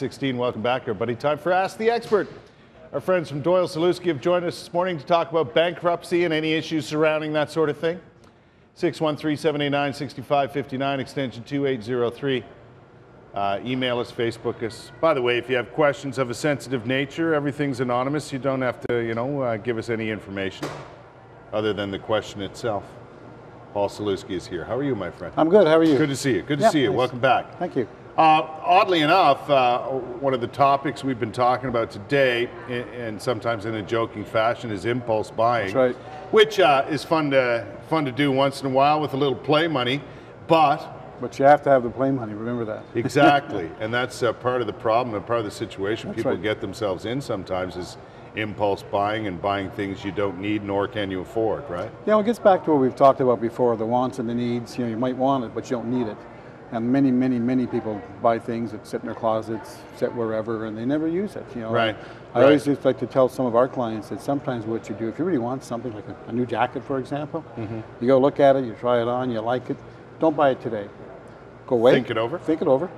8:16, welcome back everybody. Time for Ask the Expert. Our friends from Doyle Salewski have joined us this morning to talk about bankruptcy and any issues surrounding that sort of thing. 613-789-6559, extension 2803. Email us, Facebook us. By the way, if you have questions of a sensitive nature, everything's anonymous. You don't have to, give us any information other than the question itself. Paul Salewski is here. How are you, my friend? I'm good. How are you? Good to see you. Good to see you. Nice. Welcome back. Thank you. Oddly enough, one of the topics we've been talking about today, and sometimes in a joking fashion, is impulse buying. That's right. Which is fun to do once in a while with a little play money, but you have to have the play money. Remember that. Exactly, and that's part of the problem and part of the situation That's people right. get themselves in sometimes is impulse buying and buying things you don't need nor can you afford, right? Yeah, well, it gets back to what we've talked about before: the wants and the needs. You might want it, but you don't need it. And many people buy things that sit in their closets, sit wherever, and they never use it. Right. I always just like to tell some of our clients that sometimes what you do, if you really want something like a new jacket, for example, you go look at it, you try it on, you like it, don't buy it today. Go away. Think it over. Think it over.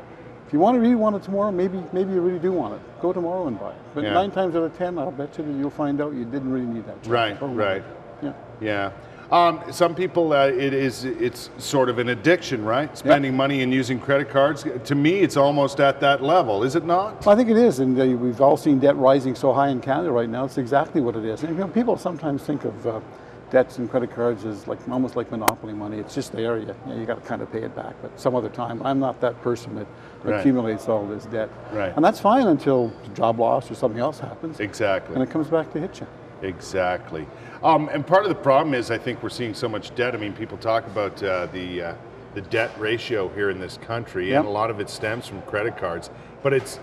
If you really want it tomorrow, maybe you really do want it. Go tomorrow and buy it. But 9 times out of 10, I'll bet you that you'll find out you didn't really need that jacket. Right. Yeah. Yeah. Some people, it's sort of an addiction, right? Spending money and using credit cards. To me, it's almost at that level, is it not? Well, I think it is, and we've all seen debt rising so high in Canada right now. It's exactly what it is. And, people sometimes think of debts and credit cards as almost like monopoly money. It's just there. You got to kind of pay it back, but some other time. I'm not that person that accumulates all this debt. Right. And that's fine until job loss or something else happens. Exactly. And it comes back to hit you. Exactly. And part of the problem is I think we're seeing so much debt. I mean, people talk about the debt ratio here in this country, and a lot of it stems from credit cards. But it's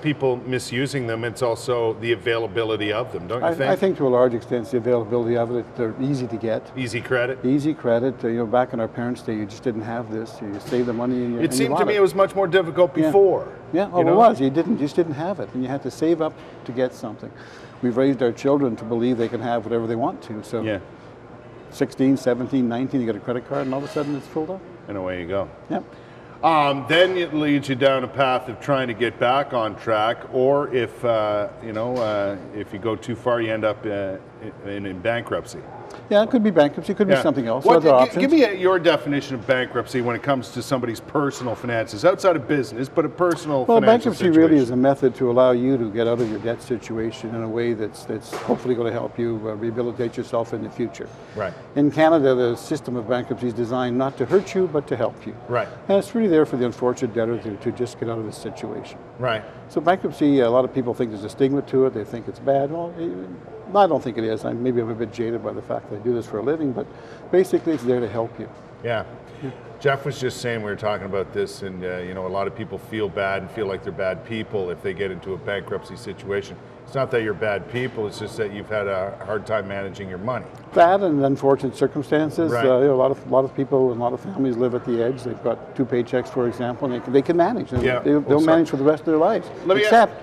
people misusing them. It's also the availability of them, don't you think? I think to a large extent it's the availability of it. They're easy to get. Easy credit? Easy credit. Back in our parents' day, you just didn't have this. You save the money and it seemed to me it was much more difficult before. Yeah, it was. You just didn't have it, and you had to save up to get something. We've raised our children to believe they can have whatever they want to. So 16, 17, 19, you get a credit card, and all of a sudden it's filled up. And away you go. Yeah. Then it leads you down a path of trying to get back on track, or if you go too far, you end up in bankruptcy. Yeah, it could be bankruptcy, it could be something else. Give me your definition of bankruptcy when it comes to somebody's personal finances, outside of business, but a personal financial bankruptcy situation. really is a method to allow you to get out of your debt situation in a way that's hopefully going to help you rehabilitate yourself in the future. Right. In Canada, the system of bankruptcy is designed not to hurt you, but to help you. Right. And it's really there for the unfortunate debtor to just get out of this situation. Right. So bankruptcy, a lot of people think there's a stigma to it. They think it's bad. Well, I don't think it is. Maybe I'm a bit jaded by the fact that I do this for a living, but basically it's there to help you. Yeah. Jeff was just saying, we were talking about this, and a lot of people feel bad and feel like they're bad people if they get into a bankruptcy situation. It's not that you're bad people, it's just that you've had a hard time managing your money. That and unfortunate circumstances. Right. A lot of people and a lot of families live at the edge. They've got 2 paychecks, for example, and they can manage. They'll manage for the rest of their lives.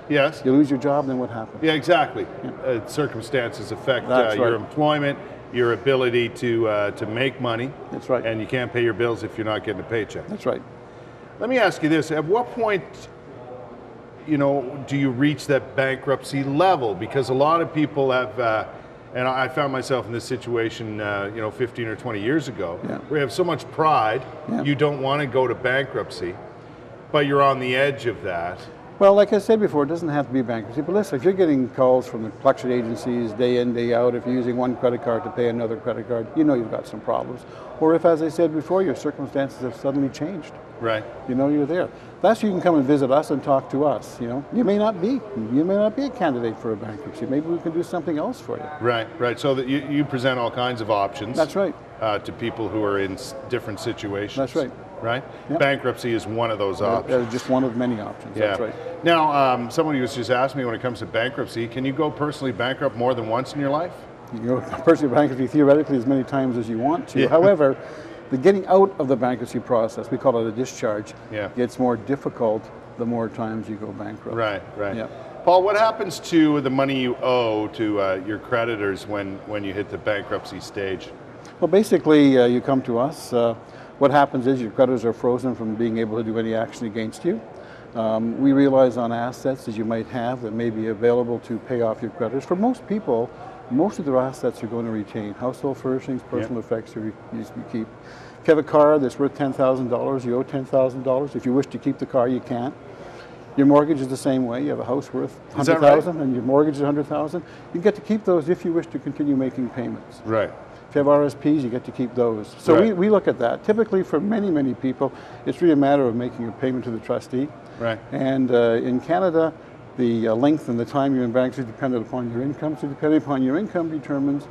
Yes. You lose your job, then what happens? Yeah, exactly. Circumstances affect That's your right. employment, your ability to make money. That's right. And you can't pay your bills if you're not getting a paycheck. That's right. Let me ask you this: at what point, do you reach that bankruptcy level? Because a lot of people have, and I found myself in this situation, 15 or 20 years ago, where you have so much pride, you don't want to go to bankruptcy, but you're on the edge of that. Well, like I said before, it doesn't have to be bankruptcy, but listen, if you're getting calls from the collection agencies day in, day out, if you're using one credit card to pay another credit card, you've got some problems. Or if, as I said before, your circumstances have suddenly changed. Right. You're there. That's you can come and visit us and talk to us. You may not be a candidate for a bankruptcy. Maybe we can do something else for you. Right. So that you present all kinds of options. That's right. To people who are in different situations. That's right. Right? Yep. Bankruptcy is one of those options. Just one of many options. Yeah. That's right. Now, somebody was just asking me when it comes to bankruptcy, can you go personally bankrupt more than once in your life? You go personally bankruptcy theoretically as many times as you want to. However, the getting out of the bankruptcy process, we call it a discharge, gets more difficult the more times you go bankrupt. Right. Yeah. Paul, what happens to the money you owe to your creditors when you hit the bankruptcy stage? Well, basically, you come to us. What happens is your creditors are frozen from being able to do any action against you. We realize on assets that you might have that may be available to pay off your creditors. For most people, most of their assets are going to retain. Household furnishings, personal effects you keep. If you have a car that's worth $10,000, you owe $10,000. If you wish to keep the car, you can't. Your mortgage is the same way. You have a house worth $100,000 and your mortgage is $100,000. You get to keep those if you wish to continue making payments. Right. If you have RSPs, you get to keep those. So we look at that. Typically, for many people, it's really a matter of making a payment to the trustee. Right. And in Canada, the length and the time you're in bankruptcy is dependent upon your income. So depending upon your income determines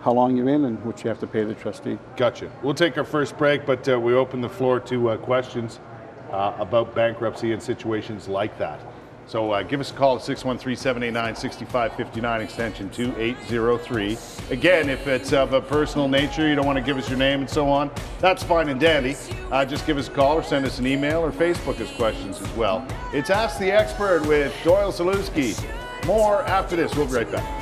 how long you're in and what you have to pay the trustee. Gotcha. We'll take our first break, but we open the floor to questions about bankruptcy and situations like that. So give us a call at 613-789-6559, extension 2803. Again, if it's of a personal nature, you don't want to give us your name and so on, that's fine and dandy. Just give us a call or send us an email or Facebook us questions as well. It's Ask the Expert with Doyle Salewski. More after this. We'll be right back.